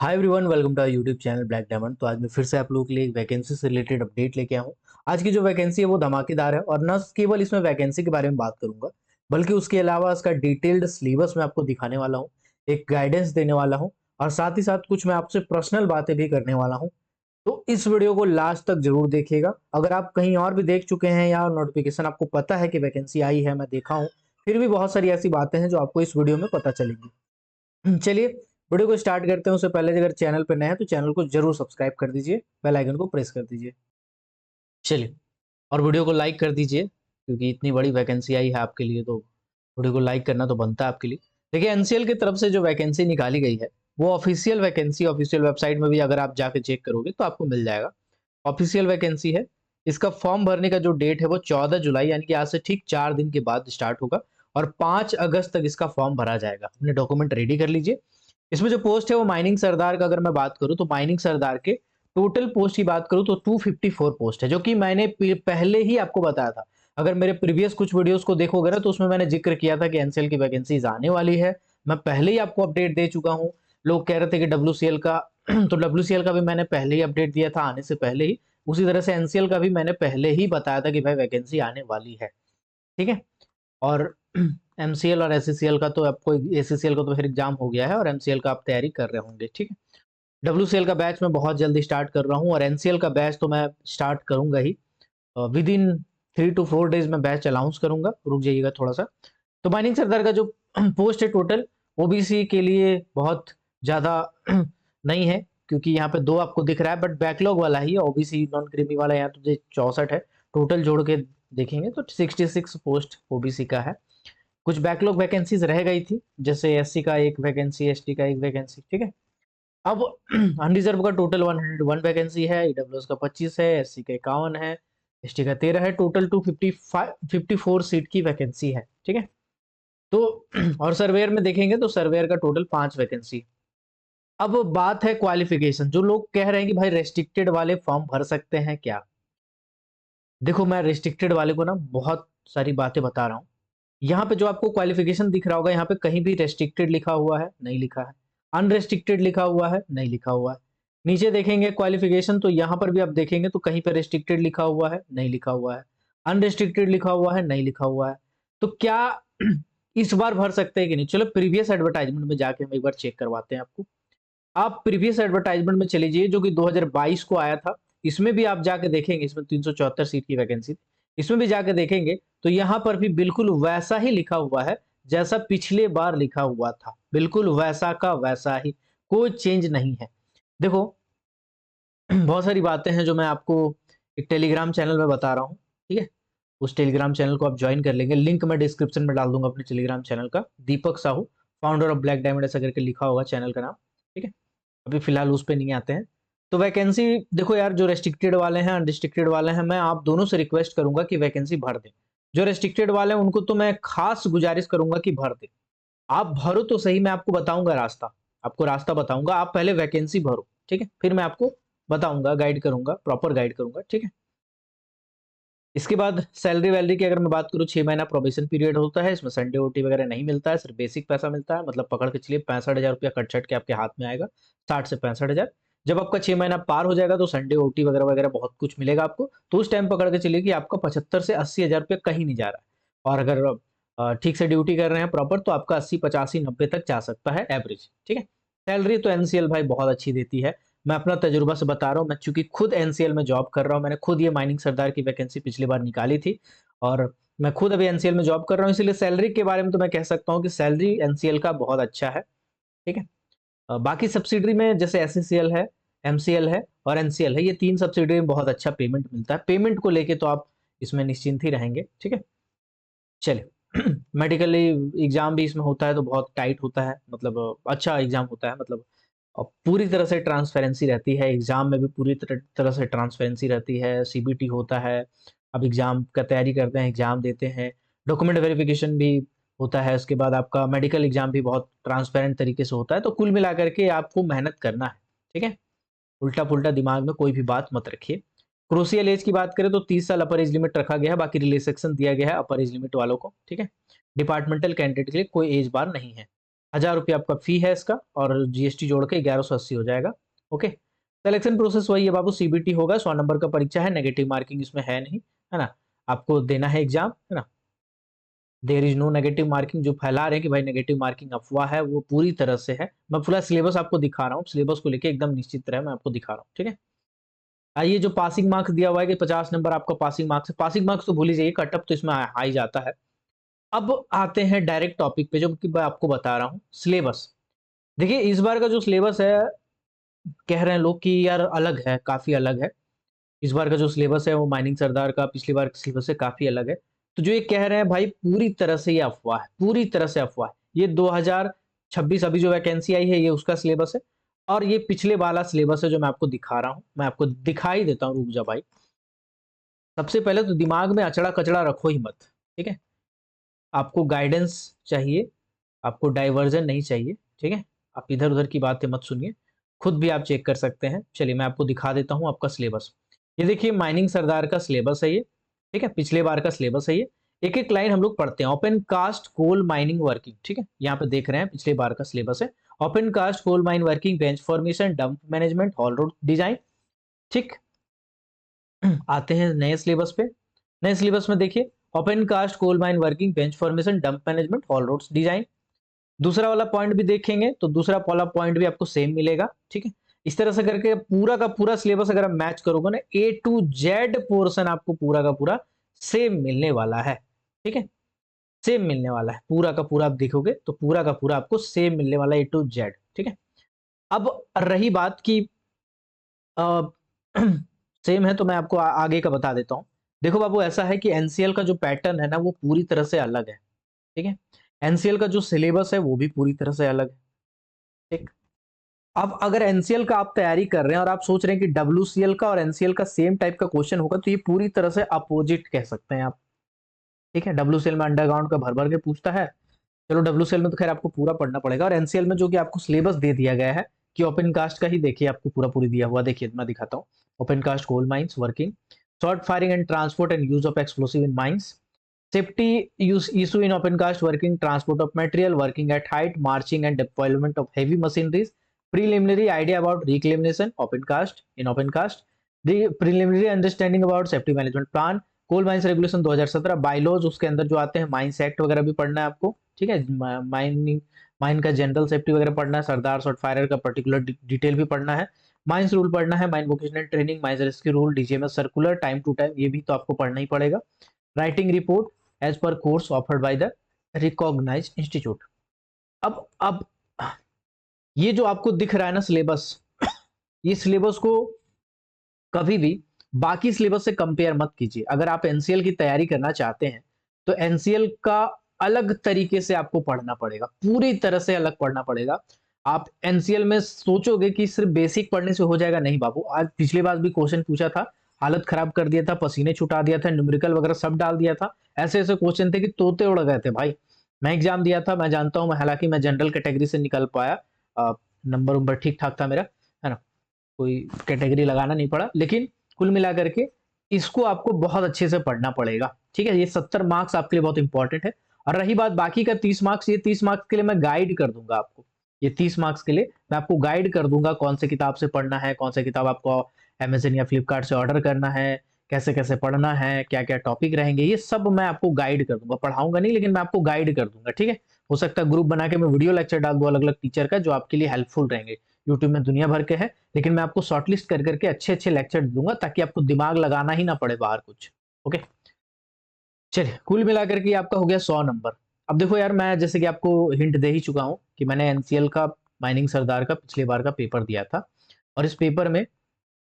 Hi everyone, welcome to our YouTube channel black diamond. तो आज मैं फिर से आप लोगों के लिए एक वैकेंसी से रिलेटेड अपडेट लेके आया हूँ। आज की जो वैकेंसी है वो धमाकेदार है और न केवल इसमें वैकेंसी के बारे में बात करूंगा, बल्कि उसके अलावा इसका डिटेल्ड सिलेबस मैं आपको दिखाने वाला हूँ, एक गाइडेंस देने वाला हूँ और साथ ही साथ कुछ मैं आपसे पर्सनल बातें भी करने वाला हूँ। तो इस वीडियो को लास्ट तक जरूर देखिएगा। अगर आप कहीं और भी देख चुके हैं या नोटिफिकेशन आपको पता है कि वैकेंसी आई है, मैं देखा हूँ, फिर भी बहुत सारी ऐसी बातें हैं जो आपको इस वीडियो में पता चलेंगी। चलिए वीडियो को स्टार्ट करते हैं। उससे पहले अगर चैनल पर नए हैं तो चैनल को जरूर सब्सक्राइब कर दीजिए, बेल आइकन को प्रेस कर दीजिए। चलिए, और वीडियो को लाइक कर दीजिए क्योंकि इतनी बड़ी वैकेंसी आई है आपके लिए, तो वीडियो को लाइक करना तो बनता है आपके लिए। देखिए, एनसीएल की तरफ से जो वैकेंसी निकाली गई है वो ऑफिशियल वैकेंसी, ऑफिशियल वेबसाइट में भी अगर आप जाके चेक करोगे तो आपको मिल जाएगा। ऑफिशियल वैकेंसी है। इसका फॉर्म भरने का जो डेट है वो 14 जुलाई यानी कि आज से ठीक 4 दिन के बाद स्टार्ट होगा और 5 अगस्त तक इसका फॉर्म भरा जाएगा। अपने डॉक्यूमेंट रेडी कर लीजिए। इसमें जो पोस्ट है वो माइनिंग सरदार का अगर मैं बात करूं तो माइनिंग सरदार के टोटल पोस्ट की बात करूं तो 254 पोस्ट है, जो कि मैंने पहले ही आपको बताया था। अगर मेरे प्रीवियस कुछ वीडियोस को देखोगे ना तो उसमें मैंने जिक्र किया था कि एनसीएल की वैकेंसीज आने वाली है। मैं पहले ही आपको अपडेट दे चुका हूं। लोग कह रहे थे कि डब्ल्यूसीएल का तो डब्ल्यूसीएल का भी मैंने पहले ही अपडेट दिया था आने से पहले ही। उसी तरह से एनसीएल का भी मैंने पहले ही बताया था कि भाई वैकेंसी आने वाली है। ठीक है। और एमसीएल और एससीसीएल का तो आपको, एससीसीएल का तो फिर एग्जाम हो गया है और एमसीएल का आप तैयारी कर रहे होंगे। ठीक है। डब्ल्यूसीएल का बैच मैं बहुत जल्दी स्टार्ट कर रहा हूँ और एनसीएल का बैच तो मैं स्टार्ट करूंगा ही। विद इन 3 to 4 डेज में बैच अनाउंस करूंगा। रुक जाइएगा थोड़ा सा। तो माइनिंग सरदार का जो पोस्ट है टोटल ओबीसी के लिए बहुत ज्यादा नहीं है, क्योंकि यहाँ पे 2 आपको दिख रहा है, बट बैकलॉग वाला ही है। ओबीसी नॉन क्रीमी वाला यहाँ तो 64 है। टोटल जोड़ के देखेंगे तो 66 पोस्ट ओबीसी का है। कुछ बैकलॉग वैकेंसीज रह गई थी, जैसे एससी का एक वैकेंसी, एसटी का एक वैकेंसी। ठीक है। अब अनरिजर्व का टोटल 101 वैकेंसी है, ईडब्ल्यूएस का 25 है, एससी का 51 है, एसटी का 13 है। टोटल 254 सीट की वैकेंसी है। ठीक है। तो और सर्वेयर में देखेंगे तो सर्वेयर का टोटल 5 वैकेंसी। अब बात है क्वालिफिकेशन। जो लोग कह रहे हैं कि भाई रेस्ट्रिक्टेड वाले फॉर्म भर सकते हैं क्या, देखो मैं रेस्ट्रिक्टेड वाले को ना बहुत सारी बातें बता रहा हूँ। यहाँ पे जो आपको क्वालिफिकेशन दिख रहा होगा, यहाँ पे कहीं भी रेस्ट्रिक्टेड लिखा हुआ है? नहीं लिखा है। अनरेस्ट्रिक्टेड लिखा हुआ है? नहीं लिखा हुआ है। नीचे देखेंगे क्वालिफिकेशन तो यहाँ पर भी आप देखेंगे तो कहीं पर रेस्ट्रिक्टेड लिखा हुआ है? नहीं लिखा हुआ है। अनरेस्ट्रिक्टेड लिखा हुआ है? नहीं लिखा हुआ है। तो क्या इस बार भर सकते हैं कि नहीं? चलो प्रीवियस एडवर्टाइजमेंट में जाके हम एक बार चेक करवाते हैं आपको। आप प्रीवियस एडवर्टाइजमेंट में चले जाइए जो कि 2022 को आया था। इसमें भी आप जाके देखेंगे, इसमें 374 सीट की वैकेंसी थी। इसमें भी जाके देखेंगे तो यहाँ पर भी बिल्कुल वैसा ही लिखा हुआ है जैसा पिछले बार लिखा हुआ था। बिल्कुल वैसा का वैसा ही, कोई चेंज नहीं है। देखो, बहुत सारी बातें हैं जो मैं आपको एक टेलीग्राम चैनल में बता रहा हूँ। ठीक है। उस टेलीग्राम चैनल को आप ज्वाइन कर लेंगे। लिंक मैं डिस्क्रिप्शन में डाल दूंगा अपने टेलीग्राम चैनल का। Deepak Sahu, founder of Black Diamond, ऐसा करके लिखा होगा चैनल का नाम। ठीक है। अभी फिलहाल उस पे नहीं आते हैं। तो वैकेंसी देखो यार, जो रेस्ट्रिक्टेड वाले हैं, अनरिस्ट्रिक्टेड वाले हैं, मैं आप दोनों से रिक्वेस्ट करूंगा कि वैकेंसी भर दें। जो रेस्ट्रिक्टेड वाले हैं उनको तो मैं खास गुजारिश करूंगा कि भर दें। आप भरो तो सही, मैं आपको बताऊंगा रास्ता। आपको रास्ता बताऊंगा, आप पहले वैकेंसी भरो। ठीक है, फिर मैं आपको बताऊंगा, गाइड करूंगा, प्रॉपर गाइड करूंगा। ठीक है। इसके बाद सैलरी वैलरी की अगर मैं बात करूँ, 6 महीना प्रोबेशन पीरियड होता है। इसमें संडे ओटी वगैरह नहीं मिलता है, सिर्फ बेसिक पैसा मिलता है। मतलब पकड़ के चलिए 65,000 रुपया कट छट के आपके हाथ में आएगा। 60 से 65 हजार। जब आपका 6 महीना पार हो जाएगा तो संडे ओटी वगैरह वगैरह बहुत कुछ मिलेगा आपको। तो उस टाइम पकड़ के चलिए कि आपका 75 से 80 हजार रुपया कहीं नहीं जा रहा है। और अगर ठीक से ड्यूटी कर रहे हैं प्रॉपर तो आपका 80 85 90 तक जा सकता है एवरेज। ठीक है। सैलरी तो एनसीएल भाई बहुत अच्छी देती है। मैं अपना तजुर्बा से बता रहा हूँ, मैं चूंकि खुद एनसीएल में जॉब कर रहा हूँ, मैंने खुद ये माइनिंग सरदार की वैकेंसी पिछली बार निकाली थी और मैं खुद अभी एनसीएल में जॉब कर रहा हूँ, इसलिए सैलरी के बारे में तो मैं कह सकता हूँ कि सैलरी एनसीएल का बहुत अच्छा है। ठीक है। बाकी सब्सिडरी में जैसे एससीसीएल है, एमसीएल है और एनसीएल है, ये 3 सब्सिडरी में बहुत अच्छा पेमेंट मिलता है। पेमेंट को लेके तो आप इसमें निश्चिंत ही रहेंगे। ठीक है। चलिए, मेडिकली एग्जाम भी इसमें होता है तो बहुत टाइट होता है, मतलब अच्छा एग्जाम होता है। मतलब पूरी तरह से ट्रांसपेरेंसी रहती है एग्जाम में भी, पूरी तरह से ट्रांसपेरेंसी रहती है। सीबीटी होता है। अब एग्जाम का तैयारी करते हैं, एग्जाम देते हैं, डॉक्यूमेंट वेरिफिकेशन भी होता है। उसके बाद आपका मेडिकल एग्जाम भी बहुत ट्रांसपेरेंट तरीके से होता है। तो कुल मिलाकर के आपको मेहनत करना है। ठीक है। उल्टा पुल्टा दिमाग में कोई भी बात मत रखिए। क्रूसियल एज की बात करें तो 30 साल अपर एज लिमिट रखा गया है। बाकी रिलैक्सेशन दिया गया है अपर एज लिमिट वालों को। ठीक है। डिपार्टमेंटल कैंडिडेट के लिए कोई एज बार नहीं है। ₹1000 आपका फी है इसका और जीएसटी जोड़ के 1180 हो जाएगा। ओके, सिलेक्शन प्रोसेस वही है बाबू, सीबीटी होगा, 100 नंबर का परीक्षा है, नेगेटिव मार्किंग इसमें है नहीं, है ना। आपको देना है एग्जाम, है ना। There is no negative marking, जो फैला रहे हैं कि भाई नेगेटिव मार्किंग अफवाह है, वो पूरी तरह से है। मैं पूरा सिलेबस आपको दिखा रहा हूँ, सिलेबस को लेके एकदम निश्चित रहे, मैं आपको दिखा रहा हूँ, ठीक है। ये जो पासिंग मार्क्स दिया हुआ है कि 50 नंबर आपका पासिंग मार्क्स है, पासिंग मार्क्स तो भूल ही जाइए, कट ऑफ तो इसमें आ ही जाता है। अब आते हैं डायरेक्ट टॉपिक पे, जो कि मैं आपको बता रहा हूँ, सिलेबस। देखिए इस बार का जो सिलेबस है, कह रहे हैं लोग कि यार अलग है, काफ़ी अलग है। इस बार का जो सिलेबस है वो माइनिंग सरदार का पिछली बार के सिलेबस से काफ़ी अलग है। तो जो ये कह रहे हैं भाई, पूरी तरह से ये अफ़वाह है, पूरी तरह से अफ़वाह है। ये 2026 अभी जो वैकेंसी आई है, ये उसका सिलेबस है और ये पिछले वाला सिलेबस है जो मैं आपको दिखा रहा हूँ। मैं आपको दिखा ही देता हूँ, रुक जा भाई। सबसे पहले तो दिमाग में अचड़ा-कचड़ा रखो ही मत, ठीक है? आपको गाइडेंस चाहिए, आपको डाइवर्जन नहीं चाहिए, ठीक है? आप इधर-उधर की बातें मत सुनिए, खुद भी आप चेक कर सकते हैं। चलिए मैं आपको दिखा देता हूँ आपका सिलेबस। ये देखिए माइनिंग सरदार का सिलेबस है ये, ठीक है? पिछले बार का सिलेबस है ये। एक-एक लाइन हम लोग पढ़ते हैं। Open cast coal mining working, ठीक है? यहाँ पे देख रहे हैं पिछले बार का सिलेबस है। Open cast coal mine working, bench formation, dump management, haul road design, ठीक? आते हैं नए सिलेबस पे। नए सिलेबस में देखिए open cast coal mine working, bench formation, dump management, haul roads design. दूसरा वाला पॉइंट भी देखेंगे तो दूसरा वाला पॉइंट भी आपको सेम मिलेगा, ठीक है। इस तरह से करके पूरा का पूरा सिलेबस अगर आप मैच करोगे ना, ए टू जेड पोर्शन आपको पूरा का पूरा सेम मिलने वाला है, ठीक है। सेम मिलने वाला है, पूरा का पूरा आप देखोगे तो पूरा का पूरा आपको सेम मिलने वाला है, ए टू जेड, ठीक है। अब रही बात की सेम है तो मैं आपको आगे का बता देता हूँ। देखो बाबू ऐसा है कि एनसीएल का जो पैटर्न है ना, वो पूरी तरह से अलग है, ठीक है। एनसीएल का जो सिलेबस है वो भी पूरी तरह से अलग है, ठीक। अब अगर एनसीएल का आप तैयारी कर रहे हैं और आप सोच रहे हैं कि डब्ल्यूसीएल का और एनसीएल का सेम टाइप का क्वेश्चन होगा, तो ये पूरी तरह से अपोजिट कह सकते हैं आप, ठीक है। डब्ल्यूसीएल में अंडरग्राउंड का भर भर के पूछता है। चलो डब्ल्यूसीएल में तो खैर आपको पूरा पढ़ना पड़ेगा, और एनसीएल में जो कि आपको सिलेबस दे दिया गया है कि ओपन कास्ट का ही देखिए आपको पूरा पूरी दिया हुआ। देखिए मैं दिखाता हूँ। Open cast coal mines working, shot firing and transport and use of explosive in mines, safety issue in open cast working, transport of material, working at height, marching and deployment of heavy machineries, preliminary idea about reclamation, open cast, in open cast, the preliminary understanding about safety management plan, coal mines regulation 2017, bylaws उसके अंदर जो आते हैं, mines act वगैरह भी पढ़ना है आपको, ठीक है। माइनिंग माइन का जनरल सेफ्टी वगैरह पढ़ना है, सरदार शॉर्ट फायर का पर्टिकुलर डिटेल भी पढ़ना है, माइंस रूल पढ़ना है, mine vocational training, mines rescue rule, DGMS circular, time to time, ये भी तो आपको पढ़ना ही पड़ेगा। Writing report as per course offered by the recognised institute. अब ये जो आपको दिख रहा है ना सिलेबस, ये सिलेबस को कभी भी बाकी सिलेबस से कंपेयर मत कीजिए। अगर आप एनसीएल की तैयारी करना चाहते हैं तो एनसीएल का अलग तरीके से आपको पढ़ना पड़ेगा, पूरी तरह से अलग पढ़ना पड़ेगा। आप एनसीएल में सोचोगे कि सिर्फ बेसिक पढ़ने से हो जाएगा, नहीं बाबू। आज पिछली बार भी क्वेश्चन पूछा था, हालत खराब कर दिया था, पसीने छुटा दिया था, न्यूमेरिकल वगैरह सब डाल दिया था। ऐसे ऐसे क्वेश्चन थे कि तोते उड़ गए थे भाई। मैं एग्जाम दिया था, मैं जानता हूँ। मैं हालांकि मैं जनरल कैटेगरी से निकल पाया, नंबर उम्बर ठीक ठाक था मेरा, है ना, कोई कैटेगरी लगाना नहीं पड़ा। लेकिन कुल मिला करके इसको आपको बहुत अच्छे से पढ़ना पड़ेगा, ठीक है। ये 70 मार्क्स आपके लिए बहुत इंपॉर्टेंट है। और रही बात बाकी का 30 मार्क्स, ये 30 मार्क्स के लिए मैं गाइड कर दूंगा आपको। ये 30 मार्क्स के लिए मैं आपको गाइड कर दूंगा, कौन से किताब से पढ़ना है, कौन सा किताब आपको अमेजन या फ्लिपकार्ट से ऑर्डर करना है, कैसे कैसे पढ़ना है, क्या क्या टॉपिक रहेंगे, ये सब मैं आपको गाइड कर दूंगा। पढ़ाऊंगा नहीं, लेकिन मैं आपको गाइड कर दूंगा, ठीक है। हो सकता है ग्रुप बना के मैं वीडियो लेक्चर डाल दूं अलग अलग टीचर का, जो आपके लिए हेल्पफुल रहेंगे। यूट्यूब में दुनिया भर के हैं, लेकिन मैं आपको शॉर्टलिस्ट कर करके अच्छे अच्छे लेक्चर दूंगा, ताकि आपको दिमाग लगाना ही ना पड़े बाहर कुछ। ओके, चलिए कुल मिलाकर के आपका हो गया 100 नंबर। अब देखो यार, मैं जैसे कि आपको हिंट दे ही चुका हूं कि मैंने एनसीएल का माइनिंग सरदार का पिछले बार का पेपर दिया था, और इस पेपर में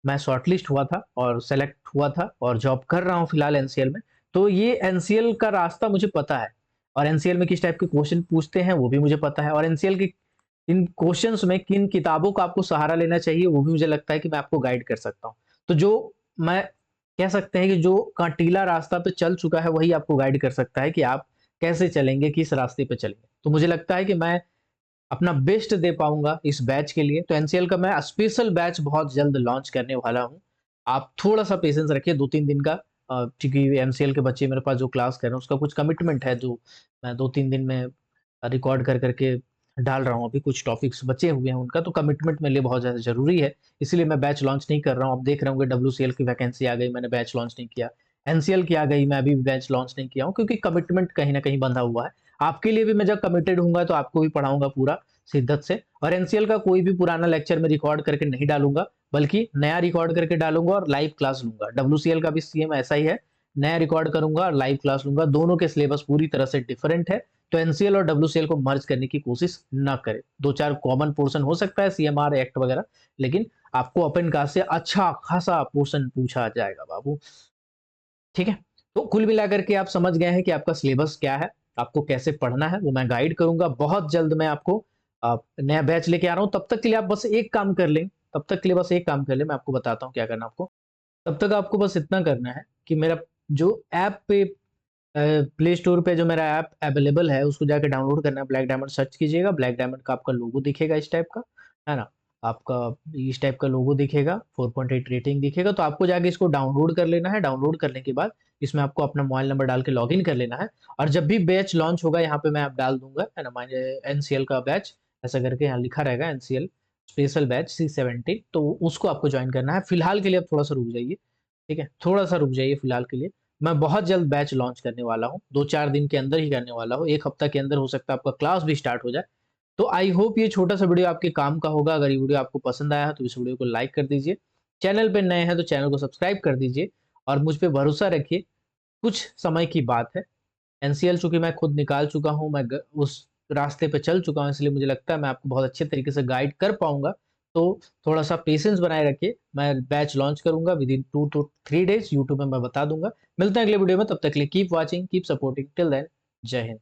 मैं शॉर्टलिस्ट हुआ था और सेलेक्ट हुआ था, और जॉब कर रहा हूँ फिलहाल एनसीएल में। तो ये एनसीएल का रास्ता मुझे पता है, और एनसीएल में किस टाइप के क्वेश्चन पूछते हैं वो भी मुझे पता है, और एनसीएल के इन क्वेश्चंस में किन किताबों का आपको सहारा लेना चाहिए वो भी मुझे लगता है कि मैं आपको गाइड कर सकता हूँ। तो जो मैं कह सकते हैं कि जो कांटीला रास्ता पे चल चुका है वही आपको गाइड कर सकता है कि आप कैसे चलेंगे, किस रास्ते पे चलेंगे। तो मुझे लगता है कि मैं अपना बेस्ट दे पाऊंगा इस बैच के लिए। तो एनसीएल का मैं स्पेशल बैच बहुत जल्द लॉन्च करने वाला हूँ। आप थोड़ा सा पेशेंस रखिए, 2-3 दिन का, क्योंकि एमसीएल के बच्चे मेरे पास जो क्लास कर रहे हैं उसका कुछ कमिटमेंट है, जो मैं 2-3 दिन में रिकॉर्ड कर करके डाल रहा हूँ, अभी कुछ टॉपिक्स बचे हुए हैं उनका, तो कमिटमेंट मेरे लिए बहुत ज़्यादा ज़रूरी है, इसलिए मैं बैच लॉन्च नहीं कर रहा हूँ। आप देख रहे होंगे डब्ल्यूसीएल की वैकेंसी आ गई, मैंने बैच लॉन्च नहीं किया। एनसीएल की आ गई, मैं अभी भी बैच लॉन्च नहीं किया हूँ, क्योंकि कमिटमेंट कहीं न कहीं बंधा हुआ है। आपके लिए भी मैं जब कमिटेड होऊँगा तो आपको भी पढ़ाऊँगा पूरा शिद्दत से, और एनसीएल का कोई भी पुराना लेक्चर मैं रिकॉर्ड करके नहीं डालूँगा, बल्कि नया रिकॉर्ड करके डालूँगा और लाइव क्लास लूँगा। डब्ल्यूसीएल का भी सेम ऐसा ही है, नया रिकॉर्ड करूँगा और लाइव क्लास लूँगा, दोनों के सिलेबस पूरी तरह से डिफरेंट है। तो एनसीएल और डब्ल्यूसीएल को मर्ज करने की कोशिश ना करें। 2-4 कॉमन पोर्शन हो सकता है सीएमआर एक्ट वगैरह, लेकिन आपको ओपन कास्ट से अच्छा खासा पोर्शन पूछा जाएगा बाबू, ठीक है? तो कुल मिलाकर के आप समझ गए हैं कि आपका सिलेबस क्या है, आपको कैसे पढ़ना है, वो मैं गाइड करूँगा। बहुत जल्द मैं आपको नया बैच लेके आ रहा हूँ, तब तक के लिए आप बस एक काम कर लें, तब तक के लिए बस एक काम कर लें, मैं आपको बताता हूँ क्या करना है आपको। तब तक आपको बस इतना करना है कि मेरा जो ऐप पे प्ले स्टोर पे जो मेरा ऐप अवेलेबल है, उसको जाके डाउनलोड करना है। ब्लैक डायमंड सर्च कीजिएगा, ब्लैक डायमंड का आपका लोगो दिखेगा इस टाइप का, है ना? आपका इस टाइप का लोगो दिखेगा, 4.8 रेटिंग दिखेगा, तो आपको जाके इसको डाउनलोड कर लेना है। डाउनलोड करने के बाद इसमें आपको अपना मोबाइल नंबर डाल के लॉगिन कर लेना है, और जब भी बैच लॉन्च होगा यहाँ पे मैं आप डाल दूँगा, है ना? माने एनसीएल का बैच ऐसा करके यहाँ लिखा रहेगा, एनसीएल स्पेशल बैच C17, तो उसको आपको जॉइन करना है। फिलहाल के लिए आप थोड़ा-सा रुक जाइए, ठीक है? थोड़ा-सा रुक जाइए फिलहाल के लिए। मैं बहुत जल्द बैच लॉन्च करने वाला हूँ, 2-4 दिन के अंदर ही करने वाला हूँ, 1 हफ्ता के अंदर हो सकता है आपका क्लास भी स्टार्ट हो जाए। तो आई होप ये छोटा-सा वीडियो आपके काम का होगा। अगर ये वीडियो आपको पसंद आया है तो इस वीडियो को लाइक कर दीजिए। चैनल पे नए हैं तो चैनल को सब्सक्राइब कर दीजिए, और मुझ पे भरोसा रखिए, कुछ समय की बात है। एनसीएल चूँकि मैं खुद निकाल चुका हूँ, मैं ग उस रास्ते पे चल चुका हूँ, इसलिए मुझे लगता है मैं आपको बहुत अच्छे तरीके से गाइड कर पाऊँगा। तो थोड़ा-सा पेशेंस बनाए रखिए, मैं बैच लॉन्च करूँगा विदिन 2 टू 3 डेज़, यूट्यूब में मैं बता दूँगा। मिलते हैं अगले वीडियो में, तब तक के लिए keep watching, keep supporting, till then जय हिंद।